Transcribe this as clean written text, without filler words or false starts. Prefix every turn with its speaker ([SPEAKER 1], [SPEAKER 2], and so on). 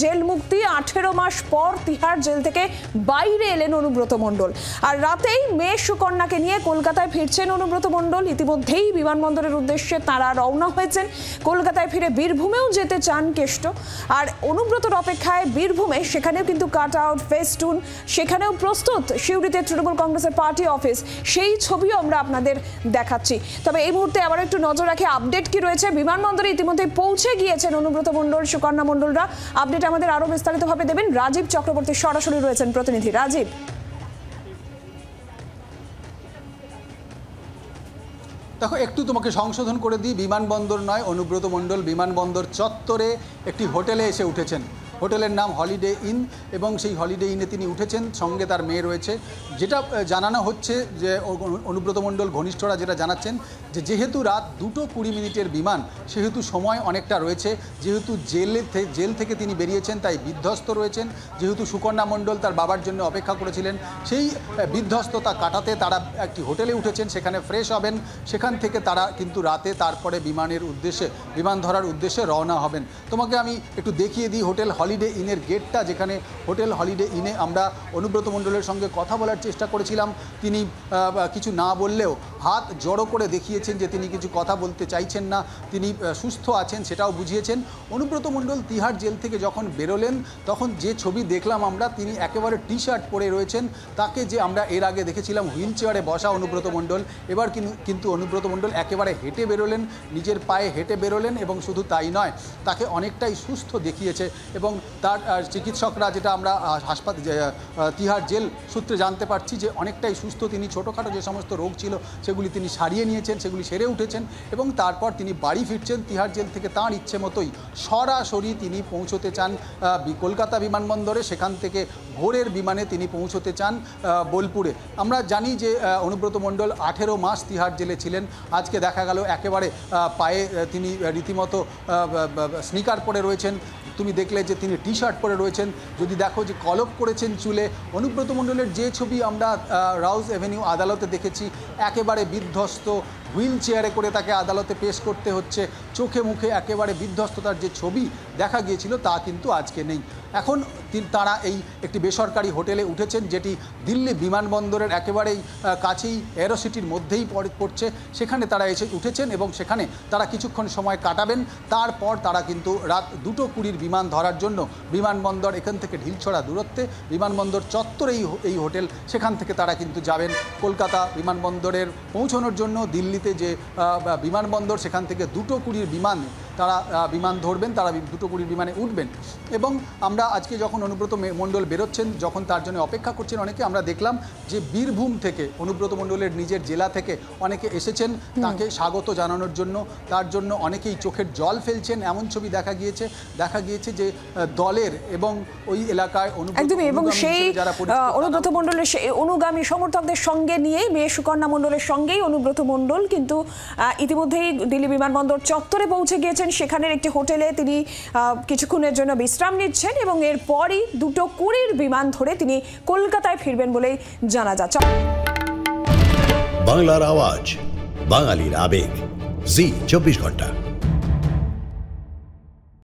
[SPEAKER 1] Jail মুক্তি, 18 মাস পর Tihar jail থেকে বাইরে এলেন অনুব্রত মণ্ডল। আর রাতেই মেয়ে সুকন্যাকে নিয়ে কলকাতায় ফিরছেন অনুব্রত মণ্ডল। ইতিমধ্যেই বিমানবন্দরের উদ্দেশ্যে তারা রওনা হয়েছেন। কলকাতায় ফিরে বীরভূমেও যেতে চান কেষ্ট। আর অনুব্রতর অপেক্ষায় বীরভূমে, সেখানেও কিন্তু কাট আউট, ফেস্টুন, সেখানেও প্রস্তুত সিউড়িতে তৃণমূল কংগ্রেসের পার্টি অফিস। সেই ছবিও আমরা আপনাদের দেখাচ্ছি। তবে এই মুহূর্তে আবার একটু নজর রাখি আপডেট কি রয়েছে। বিমানবন্দরে ইতিমধ্যে পৌঁছে গিয়েছেন অনুব্রত মণ্ডল, সুকন্যা মণ্ডলরা। আপডেট আমাদের আরো বিস্তারিতভাবে দেবেন রাজীব চক্রবর্তী, সরাসরি রয়েছেন প্রতিনিধি রাজীব।
[SPEAKER 2] দেখো, একটু তোমাকে সংশোধন করে দিই, বিমানবন্দর নয়, অনুব্রত মণ্ডল বিমানবন্দর চত্বরে একটি হোটেলে এসে উঠেছেন। হোটেলের নাম হলিডে ইন এবং সেই হলিডে ইনে তিনি উঠেছেন, সঙ্গে তার মেয়ে রয়েছে। যেটা জানানো হচ্ছে যে অনুব্রত মণ্ডল ঘনিষ্ঠরা যেটা জানাচ্ছেন যে যেহেতু রাত 2:20 বিমান, সেহেতু সময় অনেকটা রয়েছে। যেহেতু জেল থেকে তিনি বেরিয়েছেন তাই বিধ্বস্ত রয়েছেন। যেহেতু সুকন্যা মণ্ডল তার বাবার জন্য অপেক্ষা করেছিলেন, সেই বিধ্বস্ততা কাটাতে তারা একটি হোটেলে উঠেছেন, সেখানে ফ্রেশ হবেন। সেখান থেকে তারা কিন্তু রাতে তারপরে বিমান ধরার উদ্দেশ্যে রওনা হবেন। তোমাকে আমি একটু দেখিয়ে দিই হোটেল হলিডে ইনের গেটটা, যেখানে হোটেল হলিডে ইনে আমরা অনুব্রত মণ্ডলের সঙ্গে কথা বলার চেষ্টা করেছিলাম। তিনি কিছু না বললেও হাত জড়ো করে দেখিয়েছেন যে তিনি কিছু কথা বলতে চাইছেন না, তিনি সুস্থ আছেন, সেটাও বুঝিয়েছেন। অনুব্রত মণ্ডল তিহার জেল থেকে যখন বেরোলেন তখন যে ছবি দেখলাম আমরা, তিনি একেবারে টি শার্ট পরে রয়েছেন। তাকে যে আমরা এর আগে দেখেছিলাম হুইল চেয়ারে বসা অনুব্রত মণ্ডল, এবার কিন্তু অনুব্রত মণ্ডল একেবারে হেঁটে বেরোলেন, নিজের পায়ে হেঁটে বেরোলেন। এবং শুধু তাই নয়, তাকে অনেকটাই সুস্থ দেখিয়েছে। এবং তার চিকিৎসকরা, যেটা আমরা তিহার জেল সূত্রে জানতে পারছি, যে অনেকটাই সুস্থ তিনি। ছোটোখাটো যে সমস্ত রোগ ছিল সেগুলি তিনি সারিয়ে নিয়েছেন, সেগুলি সেরে উঠেছেন। এবং তারপর তিনি বাড়ি ফিরছেন তিহার জেল থেকে। তাঁর ইচ্ছে মতোই সরাসরি তিনি পৌঁছতে চান কলকাতা বিমানবন্দরে, সেখান থেকে ভোরের বিমানে তিনি পৌঁছতে চান বোলপুরে। আমরা জানি যে অনুব্রত মণ্ডল 18 মাস তিহার জেলে ছিলেন। আজকে দেখা গেল একেবারে পায়ে তিনি রীতিমতো স্নিকার পরে রয়েছেন। তুমি দেখলে যে তিনি টি শার্ট পরে রয়েছেন। যদি দেখো যে কলপ করেছেন চুলে। অনুব্রত মণ্ডলের যে ছবি আমরা রাউজ এভিনিউ আদালতে দেখেছি, একেবারে বিধ্বস্ত, হুইল চেয়ারে করে তাকে আদালতে পেশ করতে হচ্ছে। চোখে মুখে একেবারে বিধ্বস্ততার যে ছবি দেখা গিয়েছিল তা কিন্তু আজকে নেই। এখন তারা এই একটি বেসরকারি হোটেলে উঠেছেন, যেটি দিল্লি বিমানবন্দরের একেবারেই কাছেই, এরোসিটির মধ্যেই পড়ছে। সেখানে তারা এসে উঠেছেন এবং সেখানে তারা কিছুক্ষণ সময় কাটাবেন। তারপর তারা কিন্তু রাত 2:20 বিমান ধরার জন্য বিমানবন্দর, এখান থেকে ঢিলছড়া দূরত্বে বিমানবন্দর চত্বরেই এই হোটেল, সেখান থেকে তারা কিন্তু যাবেন কলকাতা বিমানবন্দরের পৌঁছানোর জন্য। দিল্লিতে যে বিমানবন্দর, সেখান থেকে 2:20 বিমান তারা বিমান ধরবেন, তারা 2:20 বিমানে উঠবেন। এবং আমরা আজকে যখন অনুব্রত মণ্ডল বেরোচ্ছেন, যখন তার জন্য অপেক্ষা করছেন অনেকে, আমরা দেখলাম যে বীরভূম থেকে, অনুব্রত মণ্ডলের নিজের জেলা থেকে অনেকে এসেছেন তাকে স্বাগত জানানোর জন্য। তার জন্য অনেকেই চোখের জল ফেলছেন, এমন ছবি দেখা গিয়েছে যে দলের এবং ওই এলাকায়
[SPEAKER 1] একদমই, এবং সেই অনুব্রত মণ্ডলের অনুগামী সমর্থকদের সঙ্গে নিয়েই, মেয়ে সুকন্যা মণ্ডলের সঙ্গেই অনুব্রত মণ্ডল কিন্তু ইতিমধ্যেই দিল্লি বিমানবন্দর চত্বরে পৌঁছে গিয়েছেন। সেখানের একটি হোটেলে তিনি কিছুক্ষণের জন্য বিশ্রাম নিচ্ছেন এবং এরপরই 2:20 বিমান ধরে তিনি কলকাতায় ফিরবেন বলেই জানা যাচ্ছে।
[SPEAKER 3] বাংলার আওয়াজ, বাঙালির আবেগ, জি 24 ঘন্টা।